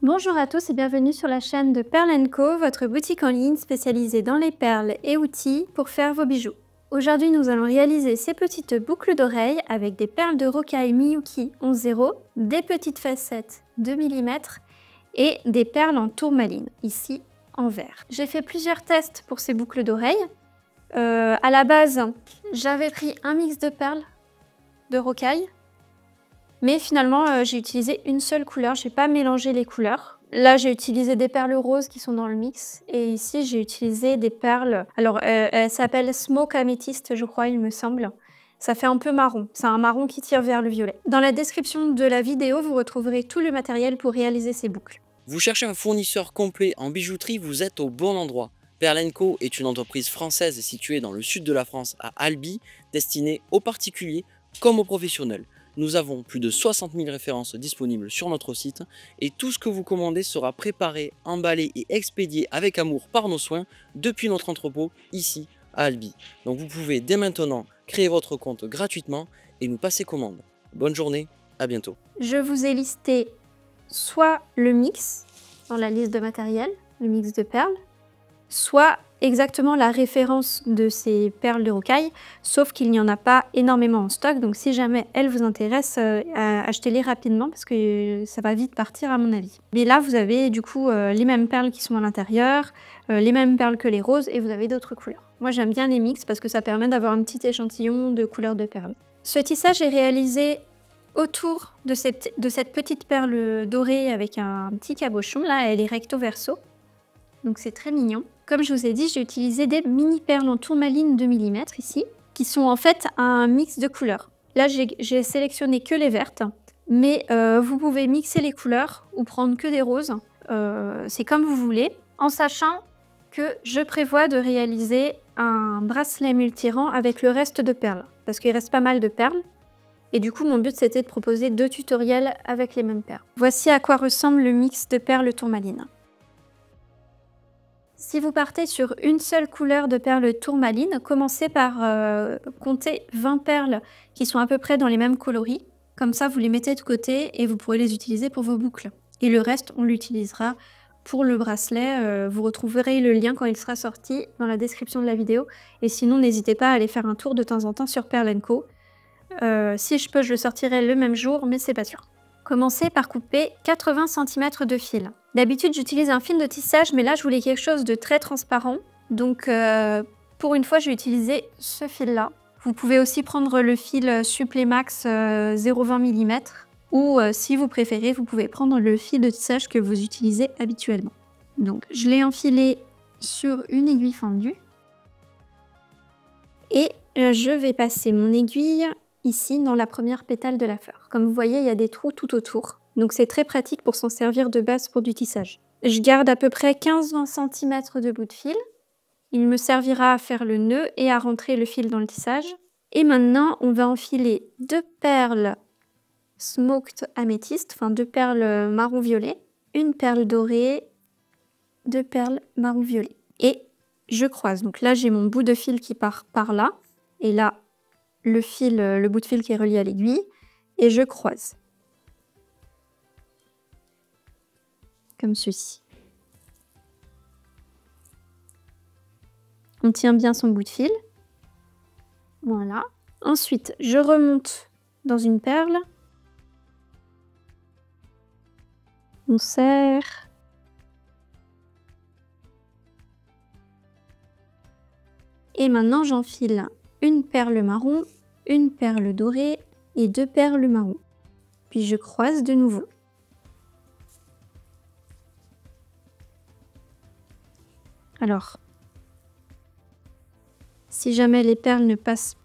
Bonjour à tous et bienvenue sur la chaîne de Perle & Co, votre boutique en ligne spécialisée dans les perles et outils pour faire vos bijoux. Aujourd'hui, nous allons réaliser ces petites boucles d'oreilles avec des perles de rocaille Miyuki 11-0, des petites facettes de 2 mm et des perles en tourmaline, ici en vert. J'ai fait plusieurs tests pour ces boucles d'oreilles. À la base, j'avais pris un mix de perles de rocaille. Mais finalement, j'ai utilisé une seule couleur, je n'ai pas mélangé les couleurs. Là, j'ai utilisé des perles roses qui sont dans le mix. Et ici, j'ai utilisé des perles... Alors, elles s'appellent Smoke Amethyst, je crois, il me semble. Ça fait un peu marron. C'est un marron qui tire vers le violet. Dans la description de la vidéo, vous retrouverez tout le matériel pour réaliser ces boucles. Vous cherchez un fournisseur complet en bijouterie, vous êtes au bon endroit. Perle & Co est une entreprise française située dans le sud de la France, à Albi, destinée aux particuliers comme aux professionnels. Nous avons plus de 60 000 références disponibles sur notre site et tout ce que vous commandez sera préparé, emballé et expédié avec amour par nos soins depuis notre entrepôt ici à Albi. Donc vous pouvez dès maintenant créer votre compte gratuitement et nous passer commande. Bonne journée, à bientôt. Je vous ai listé soit le mix dans la liste de matériel, le mix de perles, soit exactement la référence de ces perles de rocaille, sauf qu'il n'y en a pas énormément en stock, donc si jamais elles vous intéressent, achetez-les rapidement parce que ça va vite partir à mon avis. Mais là, vous avez du coup les mêmes perles qui sont à l'intérieur, les mêmes perles que les roses, et vous avez d'autres couleurs. Moi, j'aime bien les mix parce que ça permet d'avoir un petit échantillon de couleurs de perles. Ce tissage est réalisé autour de cette petite perle dorée avec un petit cabochon. Là, elle est recto verso. Donc c'est très mignon. Comme je vous ai dit, j'ai utilisé des mini perles en tourmaline 2 mm ici, qui sont en fait un mix de couleurs. Là, j'ai sélectionné que les vertes, mais vous pouvez mixer les couleurs ou prendre que des roses. C'est comme vous voulez, en sachant que je prévois de réaliser un bracelet multirang avec le reste de perles, parce qu'il reste pas mal de perles. Et du coup, mon but, c'était de proposer 2 tutoriels avec les mêmes perles. Voici à quoi ressemble le mix de perles tourmaline. Si vous partez sur une seule couleur de perles tourmaline, commencez par compter 20 perles qui sont à peu près dans les mêmes coloris. Comme ça, vous les mettez de côté et vous pourrez les utiliser pour vos boucles. Et le reste, on l'utilisera pour le bracelet. Vous retrouverez le lien quand il sera sorti dans la description de la vidéo. Et sinon, n'hésitez pas à aller faire un tour de temps en temps sur Perle & Co. Si je peux, je le sortirai le même jour, mais c'est pas sûr. Commencez par couper 80 cm de fil. D'habitude, j'utilise un fil de tissage, mais là, je voulais quelque chose de très transparent. Donc, pour une fois, j'ai utilisé ce fil-là. Vous pouvez aussi prendre le fil Supplémax 0,20 mm. Ou, si vous préférez, vous pouvez prendre le fil de tissage que vous utilisez habituellement. Donc, je l'ai enfilé sur une aiguille fendue. Et je vais passer mon aiguille ici dans la première pétale de la fleur. Comme vous voyez, il y a des trous tout autour. Donc c'est très pratique pour s'en servir de base pour du tissage. Je garde à peu près 15-20 cm de bout de fil. Il me servira à faire le nœud et à rentrer le fil dans le tissage. Et maintenant, on va enfiler 2 perles Smoked Amethyst, enfin 2 perles marron-violet, une perle dorée, 2 perles marron-violet. Et je croise. Donc là, j'ai mon bout de fil qui part par là. Et là, le bout de fil qui est relié à l'aiguille, et je croise. Comme ceci. On tient bien son bout de fil. Voilà. Ensuite, je remonte dans une perle. On serre. Et maintenant, j'enfile une perle marron, une perle dorée et 2 perles marron. Puis je croise de nouveau. Alors, si jamais les perles ne passent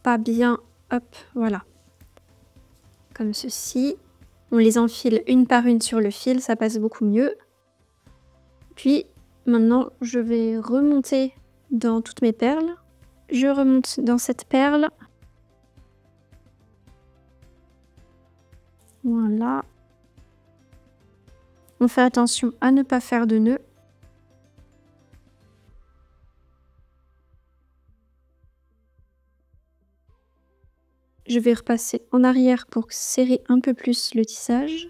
pas bien, hop, voilà. Comme ceci. On les enfile une par une sur le fil, ça passe beaucoup mieux. Puis, maintenant, je vais remonter dans toutes mes perles. Je remonte dans cette perle. Voilà. On fait attention à ne pas faire de nœud. Je vais repasser en arrière pour serrer un peu plus le tissage.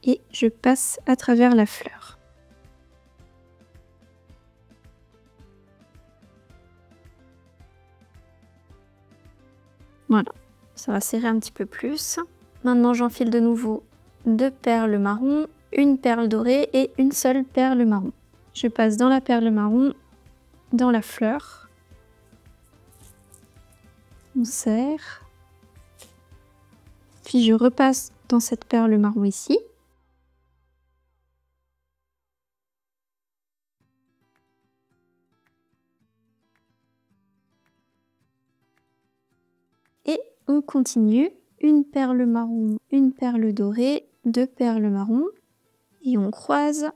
et je passe à travers la fleur. Voilà, ça va serrer un petit peu plus. Maintenant, j'enfile de nouveau 2 perles marron, une perle dorée et une seule perle marron. Je passe dans la perle marron, dans la fleur. On serre. Puis je repasse dans cette perle marron ici. Et on continue. Une perle marron, une perle dorée, 2 perles marron. Et on croise.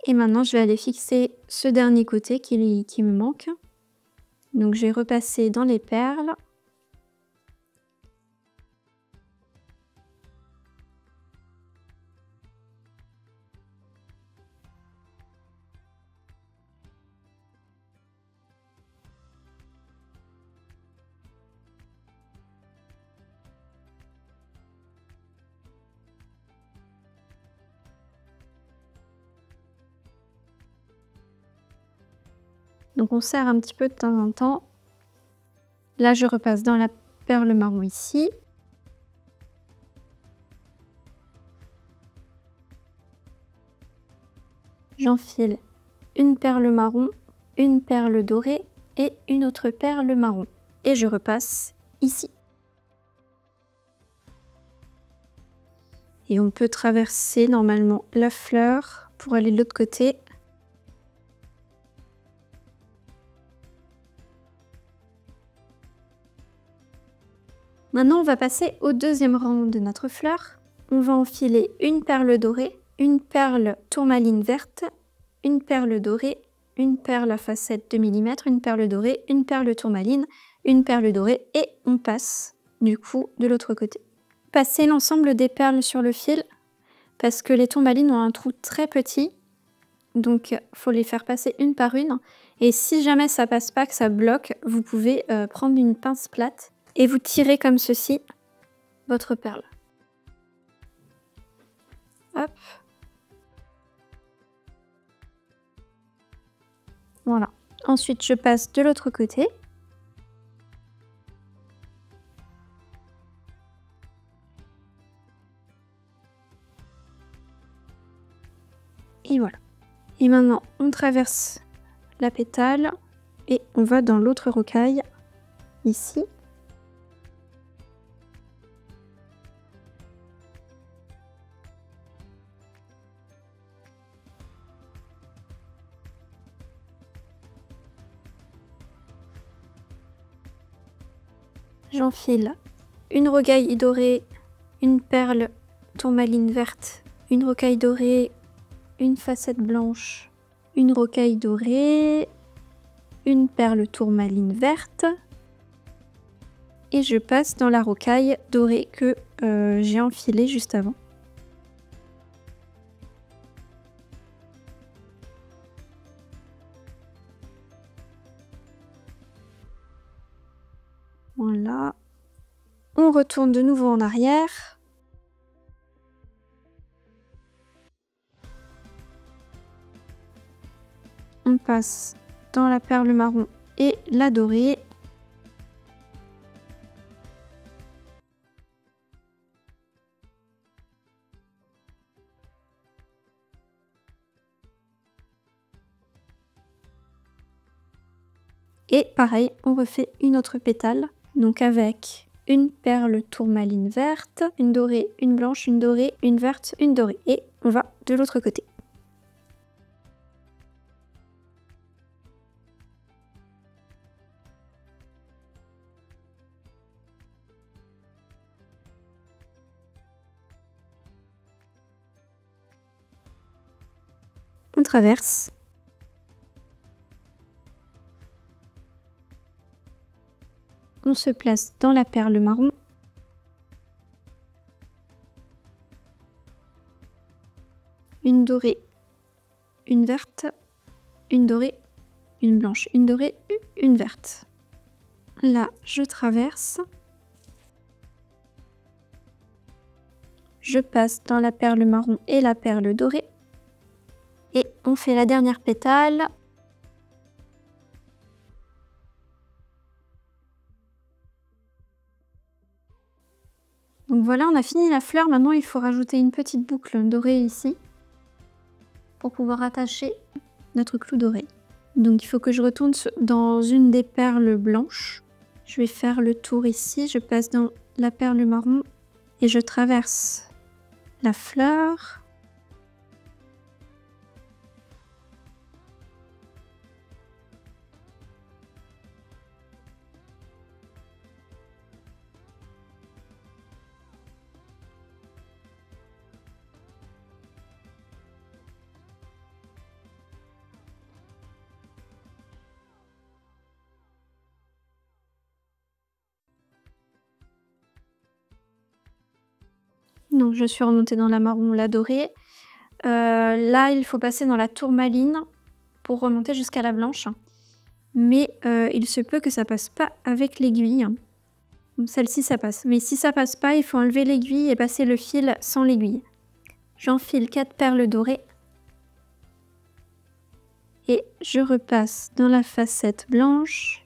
Et maintenant, je vais aller fixer ce dernier côté qui me manque. Donc, je vais repasser dans les perles. Donc on serre un petit peu de temps en temps. Là, je repasse dans la perle marron ici. J'enfile une perle marron, une perle dorée et une autre perle marron. Et je repasse ici. Et on peut traverser normalement la fleur pour aller de l'autre côté. Maintenant, on va passer au deuxième rang de notre fleur. On va enfiler une perle dorée, une perle tourmaline verte, une perle dorée, une perle à facette de 2 mm, une perle dorée, une perle tourmaline, une perle dorée et on passe du coup de l'autre côté. Passez l'ensemble des perles sur le fil parce que les tourmalines ont un trou très petit, donc il faut les faire passer une par une. Et si jamais ça passe pas, que ça bloque, vous pouvez prendre une pince plate et vous tirez comme ceci votre perle. Hop. Voilà. Ensuite, je passe de l'autre côté. Et voilà. Et maintenant, on traverse la pétale et on va dans l'autre rocaille, ici. J'enfile une rocaille dorée, une perle tourmaline verte, une rocaille dorée, une facette blanche, une rocaille dorée, une perle tourmaline verte et je passe dans la rocaille dorée que j'ai enfilée juste avant. Voilà. On retourne de nouveau en arrière. On passe dans la perle marron et la dorée. Et pareil, on refait une autre pétale, donc avec une perle tourmaline verte, une dorée, une blanche, une dorée, une verte, une dorée. Et on va de l'autre côté. On traverse. On se place dans la perle marron. Une dorée, une verte, une dorée, une blanche, une dorée, une verte. Là, je traverse. Je passe dans la perle marron et la perle dorée. Et on fait la dernière pétale. Donc voilà, on a fini la fleur. Maintenant, il faut rajouter une petite boucle dorée ici pour pouvoir attacher notre clou doré. Donc il faut que je retourne dans une des perles blanches. Je vais faire le tour ici. Je passe dans la perle marron et je traverse la fleur. Donc je suis remontée dans la marron, la dorée. Là, il faut passer dans la tourmaline pour remonter jusqu'à la blanche. Mais il se peut que ça passe pas avec l'aiguille. Celle-ci, ça passe. Mais si ça passe pas, il faut enlever l'aiguille et passer le fil sans l'aiguille. J'enfile 4 perles dorées. Et je repasse dans la facette blanche.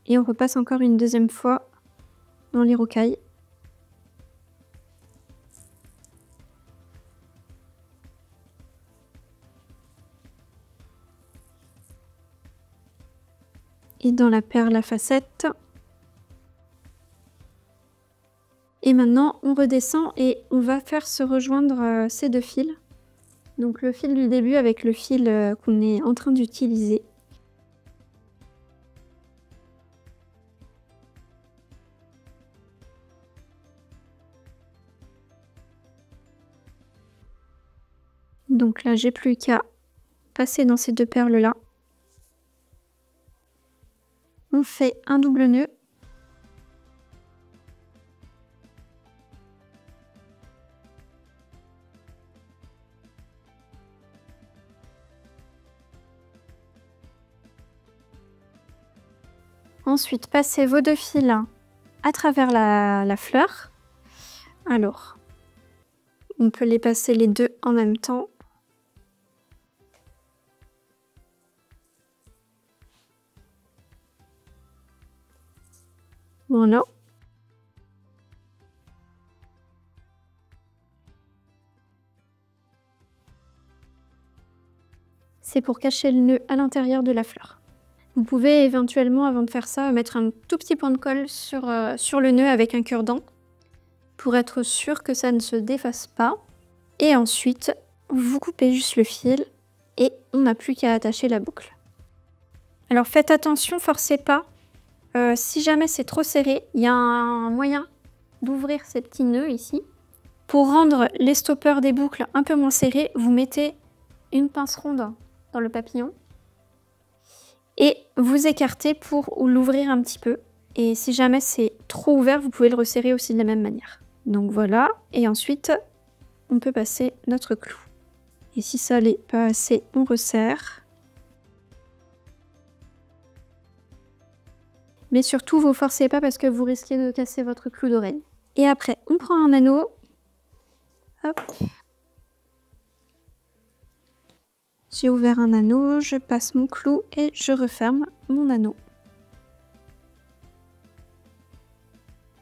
Et on repasse encore une deuxième fois dans les rocailles. Et dans la perle à facette. Et maintenant, on redescend et on va faire se rejoindre ces deux fils. Donc le fil du début avec le fil qu'on est en train d'utiliser. Donc là, j'ai plus qu'à passer dans ces deux perles-là. On fait un double nœud. Ensuite, passez vos deux fils à travers la fleur. Alors, on peut les passer les deux en même temps. Voilà. C'est pour cacher le nœud à l'intérieur de la fleur. Vous pouvez éventuellement, avant de faire ça, mettre un tout petit point de colle sur le nœud avec un cure-dent pour être sûr que ça ne se défasse pas. Et ensuite, vous coupez juste le fil et on n'a plus qu'à attacher la boucle. Alors faites attention, forcez pas. Si jamais c'est trop serré, il y a un moyen d'ouvrir ces petits nœuds ici. Pour rendre les stoppers des boucles un peu moins serrés, vous mettez une pince ronde dans le papillon et vous écartez pour l'ouvrir un petit peu. Et si jamais c'est trop ouvert, vous pouvez le resserrer aussi de la même manière. Donc voilà, et ensuite on peut passer notre clou. Et si ça n'est pas assez, on resserre. Mais surtout, vous forcez pas parce que vous risquez de casser votre clou d'oreille. Et après, on prend un anneau. Hop. J'ai ouvert un anneau, je passe mon clou et je referme mon anneau.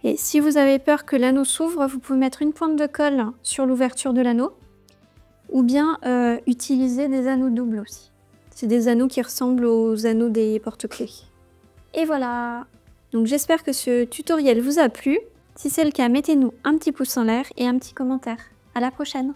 Et si vous avez peur que l'anneau s'ouvre, vous pouvez mettre une pointe de colle sur l'ouverture de l'anneau. Ou bien utiliser des anneaux doubles aussi. C'est des anneaux qui ressemblent aux anneaux des porte-clés. Et voilà! Donc j'espère que ce tutoriel vous a plu. Si c'est le cas, mettez-nous un petit pouce en l'air et un petit commentaire. À la prochaine!